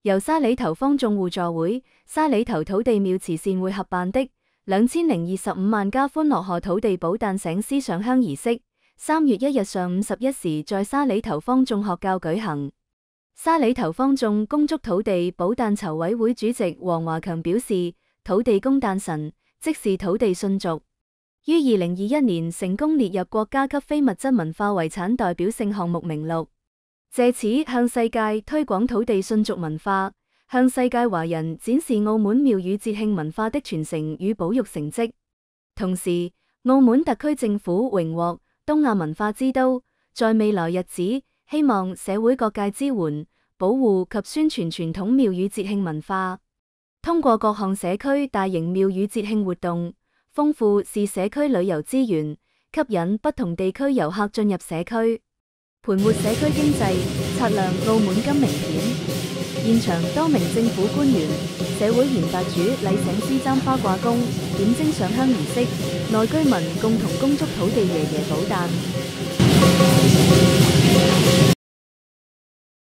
由沙里頭坊眾互助會、沙里頭土地廟慈善會合辦的2025萬家歡樂賀土地寶誕醒獅上香儀式，3月1日上午11時在沙里頭坊眾學校舉行。沙里頭坊眾恭祝土地寶誕籌委會主席黃華強表示，土地公誕辰，即是土地信俗，於2021年成功列入國家級非物質文化遺產代表性項目名錄。借此向世界推廣土地信俗文化，向世界華人展示澳門廟宇節慶文化的傳承與保育成績。同時，澳門特區政府榮獲東亞文化之都，在未來日子，希望社會各界支援、保護及宣傳傳統廟宇節慶文化，通過各項社區大型廟宇節慶活動，豐富是社區旅遊資源，吸引不同地區遊客進入社區，盤活社區經濟，擦亮澳門金名片。現場多名政府官員、社會賢達主禮請獅簪花掛弓、點睛上香儀式，內居民共同恭祝土地爺爺寶誕。